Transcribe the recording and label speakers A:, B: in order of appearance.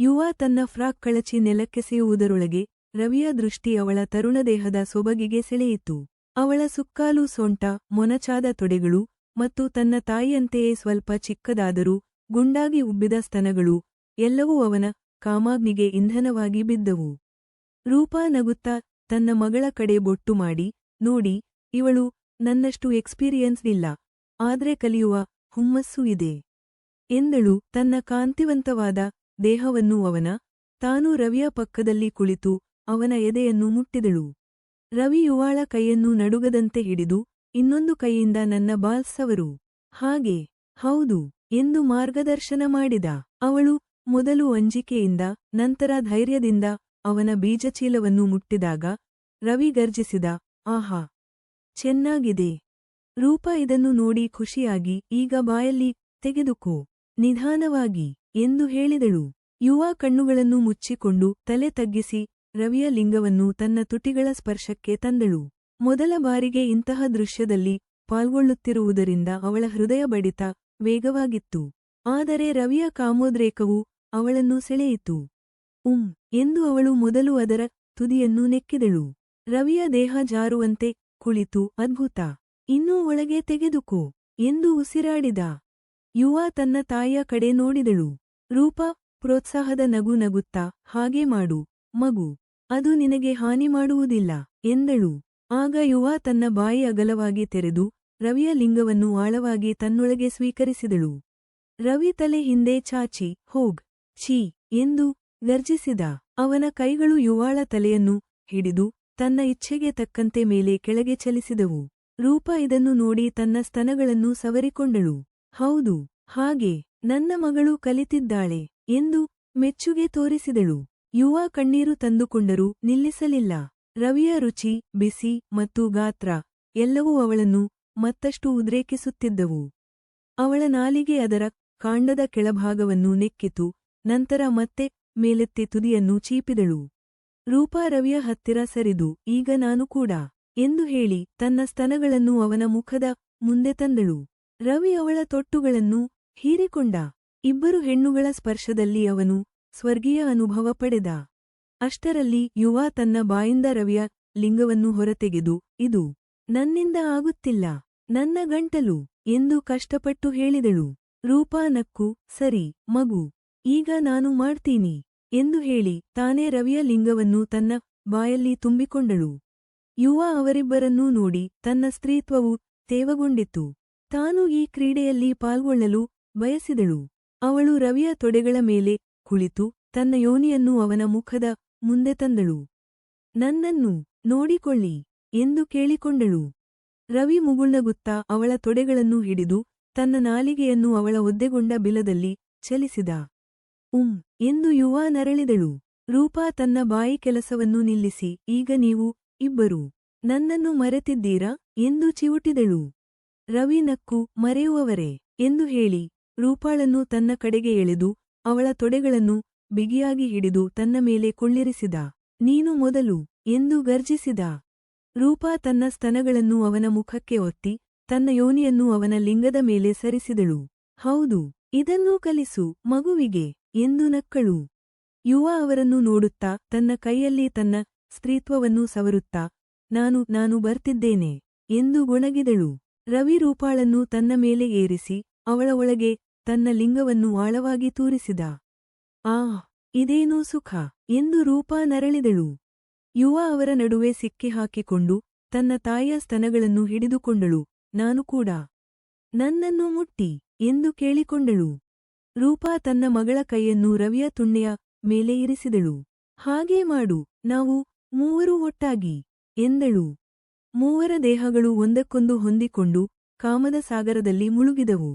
A: ಯುವ ತನ್ನ ಫ್ರಾಕ್ ಕಳಚಿ ನೆಲಕ್ಕೆಸೆಯುವುದರೊಳಗೆ ರವಿಯ ದೃಷ್ಟಿ ಅವಳ ತರುಣದೇಹದ ಸೊಬಗಿಗೆ ಸೆಳೆಯಿತು. ಅವಳ ಸುಕ್ಕಾಲು ಸೊಂಟ, ಮೊನಚಾದ ತೊಡೆಗಳು, ಮತ್ತು ತನ್ನ ತಾಯಿಯಂತೆಯೇ ಸ್ವಲ್ಪ ಚಿಕ್ಕದಾದರೂ ಗುಂಡಾಗಿ ಉಬ್ಬಿದ ಸ್ತನಗಳು, ಎಲ್ಲವೂ ಅವನ ಕಾಮಾಗ್ನಿಗೆ ಇಂಧನವಾಗಿ ಬಿದ್ದವು. ರೂಪಾ ನಗುತ್ತಾ ತನ್ನ ಮಗಳ ಕಡೆ ಬೊಟ್ಟು ಮಾಡಿ, ನೋಡಿ, ಇವಳು ನನ್ನಷ್ಟು ಎಕ್ಸ್ಪೀರಿಯನ್ಸ್ಡ್ ಇಲ್ಲ, ಆದ್ರೆ ಕಲಿಯುವ ಹುಮ್ಮಸ್ಸು ಇದೆ ಎಂದಳು. ತನ್ನ ಕಾಂತಿವಂತವಾದ ದೇಹವನ್ನು ತಾನು ರವಿಯ ಪಕ್ಕದಲ್ಲಿ ಕುಳಿತು ಅವನ ಎದೆಯನ್ನು ಮುಟ್ಟಿದಳು. ರವಿ ಯುವಾಳ ಕೈಯನ್ನು ನಡುಗದಂತೆ ಹಿಡಿದು ಇನ್ನೊಂದು ಕೈಯಿಂದ ನನ್ನ ಬಾಲ್ಸ್ ಸವರು. ಹಾಗೆ, ಹೌದು ಎಂದು ಮಾರ್ಗದರ್ಶನ ಮಾಡಿದ. ಅವಳು ಮೊದಲು ಅಂಜಿಕೆಯಿಂದ, ನಂತರ ಧೈರ್ಯದಿಂದ ಅವನ ಬೀಜಚೀಲವನ್ನು ಮುಟ್ಟಿದಾಗ ರವಿ ಗರ್ಜಿಸಿದ, ಆಹಾ, ಚೆನ್ನಾಗಿದೆ. ರೂಪಾ ಇದನ್ನು ನೋಡಿ ಖುಷಿಯಾಗಿ, ಈಗ ಬಾಯಲ್ಲಿ ತೆಗೆದುಕೋ, ನಿಧಾನವಾಗಿ ಎಂದು ಹೇಳಿದಳು. ಯುವ ಕಣ್ಣುಗಳನ್ನು ಮುಚ್ಚಿಕೊಂಡು ತಲೆ ತಗ್ಗಿಸಿ ರವಿಯ ಲಿಂಗವನ್ನು ತನ್ನ ತುಟಿಗಳ ಸ್ಪರ್ಶಕ್ಕೆ ತಂದಳು. ಮೊದಲ ಬಾರಿಗೆ ಇಂತಹ ದೃಶ್ಯದಲ್ಲಿ ಪಾಲ್ಗೊಳ್ಳುತ್ತಿರುವುದರಿಂದ ಅವಳ ಹೃದಯ ಬಡಿತ ವೇಗವಾಗಿತ್ತು. ಆದರೆ ರವಿಯ ಕಾಮೋದ್ರೇಕವು ಅವಳನ್ನು ಸೆಳೆಯಿತು. ಎಂದು ಅವಳು ಮೊದಲು ಅದರ ತುದಿಯನ್ನು ನೆಕ್ಕಿದಳು. ರವಿಯ ದೇಹ ಜಾರುವಂತೆ ಕುಳಿತು, ಅದ್ಭುತ, ಇನ್ನೂ ಒಳಗೆ ತೆಗೆದುಕೋ ಎಂದು ಉಸಿರಾಡಿದ. ಯುವ ತನ್ನ ತಾಯಿಯ ಕಡೆ ನೋಡಿದಳು. ರೂಪಾ ಪ್ರೋತ್ಸಾಹದ ನಗು ನಗುತ್ತಾ, ಹಾಗೆ ಮಾಡು ಮಗು, ಅದು ನಿನಗೆ ಹಾನಿ ಮಾಡುವುದಿಲ್ಲ ಎಂದಳು. ಆಗ ಯುವ ತನ್ನ ಬಾಯಿ ಅಗಲವಾಗಿ ತೆರೆದು ರವಿಯ ಲಿಂಗವನ್ನು ಆಳವಾಗಿ ತನ್ನೊಳಗೆ ಸ್ವೀಕರಿಸಿದಳು. ರವಿ ತಲೆ ಹಿಂದೆ ಚಾಚಿ, ಹೋಗ್, ಛೀ ಎಂದು ಗರ್ಜಿಸಿದ. ಅವನ ಕೈಗಳು ಯುವಾಳ ತಲೆಯನ್ನು ಹಿಡಿದು ತನ್ನ ಇಚ್ಛೆಗೆ ತಕ್ಕಂತೆ ಮೇಲೆ ಕೆಳಗೆ ಚಲಿಸಿದವು. ರೂಪಾ ಇದನ್ನು ನೋಡಿ ತನ್ನ ಸ್ತನಗಳನ್ನು ಸವರಿಕೊಂಡಳು. ಹೌದು, ಹಾಗೆ ನನ್ನ ಮಗಳು ಕಲಿತಿದ್ದಾಳೆ ಎಂದು ಮೆಚ್ಚುಗೆ ತೋರಿಸಿದಳು. ಯುವ ಕಣ್ಣೀರು ತಂದುಕೊಂಡರೂ ನಿಲ್ಲಿಸಲಿಲ್ಲ. ರವಿಯ ರುಚಿ, ಬಿಸಿ ಮತ್ತು ಗಾತ್ರ ಎಲ್ಲವೂ ಅವಳನ್ನು ಮತ್ತಷ್ಟು ಉದ್ರೇಕಿಸುತ್ತಿದ್ದವು. ಅವಳ ನಾಲಿಗೆ ಅದರ ಕಾಂಡದ ಕೆಳಭಾಗವನ್ನು ನೆಕ್ಕಿತು, ನಂತರ ಮತ್ತೆ ಮೇಲೆತ್ತಿ ತುದಿಯನ್ನು ಚೀಪಿದಳು. ರೂಪಾ ರವಿಯ ಹತ್ತಿರ ಸರಿದು, ಈಗ ನಾನು ಕೂಡ ಎಂದು ಹೇಳಿ ತನ್ನ ಸ್ತನಗಳನ್ನು ಅವನ ಮುಖದ ಮುಂದೆ ತಂದಳು. ರವಿ ಅವಳ ತೊಟ್ಟುಗಳನ್ನು ಹೀರಿಕೊಂಡ. ಇಬ್ಬರು ಹೆಣ್ಣುಗಳ ಸ್ಪರ್ಶದಲ್ಲಿ ಅವನು ಸ್ವರ್ಗೀಯ ಅನುಭವ ಪಡೆದ. ಅಷ್ಟರಲ್ಲಿ ಯುವ ತನ್ನ ಬಾಯಿಂದ ರವಿಯ ಲಿಂಗವನ್ನು ಹೊರತೆಗೆದು, ಇದು ನನ್ನಿಂದ ಆಗುತ್ತಿಲ್ಲ, ನನ್ನ ಗಂಟಲು ಎಂದು ಕಷ್ಟಪಟ್ಟು ಹೇಳಿದಳು. ರೂಪಾ ನಕ್ಕು, ಸರಿ ಮಗು, ಈಗ ನಾನು ಮಾಡ್ತೀನಿ ಎಂದು ಹೇಳಿ ತಾನೇ ರವಿಯ ಲಿಂಗವನ್ನು ತನ್ನ ಬಾಯಲ್ಲಿ ತುಂಬಿಕೊಂಡಳು. ಯುವ ಅವರಿಬ್ಬರನ್ನೂ ನೋಡಿ ತನ್ನ ಸ್ತ್ರೀತ್ವವು ತೇವಗೊಂಡಿತು. ತಾನು ಈ ಕ್ರೀಡೆಯಲ್ಲಿ ಪಾಲ್ಗೊಳ್ಳಲು ಬಯಸಿದಳು. ಅವಳು ರವಿಯ ತೊಡೆಗಳ ಮೇಲೆ ಕುಳಿತು ತನ್ನ ಯೋನಿಯನ್ನು ಅವನ ಮುಖದ ಮುಂದೆ ತಂದಳು. ನನ್ನನ್ನು ನೋಡಿಕೊಳ್ಳಿ ಎಂದು ಕೇಳಿಕೊಂಡಳು. ರವಿ ಮುಗುಳ್ನಗುತ್ತಾ ಅವಳ ತೊಡೆಗಳನ್ನು ಹಿಡಿದು ತನ್ನ ನಾಲಿಗೆಯನ್ನು ಅವಳ ಒದ್ದೆಗೊಂಡ ಬಿಲದಲ್ಲಿ ಚಲಿಸಿದ. ಎಂದು ಯುವ ನರಳಿದಳು. ರೂಪಾ ತನ್ನ ಬಾಯಿ ಕೆಲಸವನ್ನು ನಿಲ್ಲಿಸಿ, ಈಗ ನೀವು ಇಬ್ಬರೂ ನನ್ನನ್ನು ಮರೆತಿದ್ದೀರಾ ಎಂದು ಚಿವುಟಿದಳು. ರವಿ ನಕ್ಕು, ಮರೆಯುವವರೇ ಎಂದು ಹೇಳಿ ರೂಪಾಳನ್ನು ತನ್ನ ಕಡೆಗೆ ಎಳೆದು ಅವಳ ತೊಡೆಗಳನ್ನು ಬಿಗಿಯಾಗಿ ಹಿಡಿದು ತನ್ನ ಮೇಲೆ ಕೊಳ್ಳಿರಿಸಿದ. ನೀನು ಮೊದಲು ಎಂದು ಗರ್ಜಿಸಿದ. ರೂಪಾ ತನ್ನ ಸ್ತನಗಳನ್ನು ಅವನ ಮುಖಕ್ಕೆ ಒತ್ತಿ ತನ್ನ ಯೋನಿಯನ್ನು ಅವನ ಲಿಂಗದ ಮೇಲೆ ಸರಿಸಿದಳು. ಹೌದು, ಇದನ್ನೂ ಕಲಿಸು ಮಗುವಿಗೆ ಎಂದು ನಕ್ಕಳು. ಯುವ ಅವರನ್ನು ನೋಡುತ್ತಾ ತನ್ನ ಕೈಯಲ್ಲಿ ತನ್ನ ಸ್ತ್ರೀತ್ವವನ್ನು ಸವರುತ್ತಾ, ನಾನು ಬರ್ತಿದ್ದೇನೆ ಎಂದು ಗೊಣಗಿದಳು. ರವಿ ರೂಪಾಳನ್ನು ತನ್ನ ಮೇಲೆ ಏರಿಸಿ ಅವಳ ಒಳಗೆ ತನ್ನ ಲಿಂಗವನ್ನು ಆಳವಾಗಿ ತೂರಿಸಿದ. ಇದೇನೂ ಸುಖ ಎಂದು ರೂಪಾ ನರಳಿದಳು. ಯುವ ಅವರ ನಡುವೆ ಸಿಕ್ಕಿಹಾಕಿಕೊಂಡು ತನ್ನ ತಾಯಿಯ ಸ್ತನಗಳನ್ನು ಹಿಡಿದುಕೊಂಡಳು. ನಾನು ಕೂಡ ನನ್ನನ್ನು ಮುಟ್ಟಿ ಎಂದು ಕೇಳಿಕೊಂಡಳು. ರೂಪಾ ತನ್ನ ಮಗಳ ಕೈಯನ್ನು ರವಿಯ ತುಣ್ಣೆಯ ಮೇಲೆ ಇರಿಸಿದಳು. ಹಾಗೇ ಮಾಡು, ನಾವು ಮೂವರೂ ಒಟ್ಟಾಗಿ ಎಂದಳು. ಮೂವರ ದೇಹಗಳು ಒಂದಕ್ಕೊಂದು ಹೊಂದಿಕೊಂಡು ಕಾಮದ ಸಾಗರದಲ್ಲಿ ಮುಳುಗಿದವು.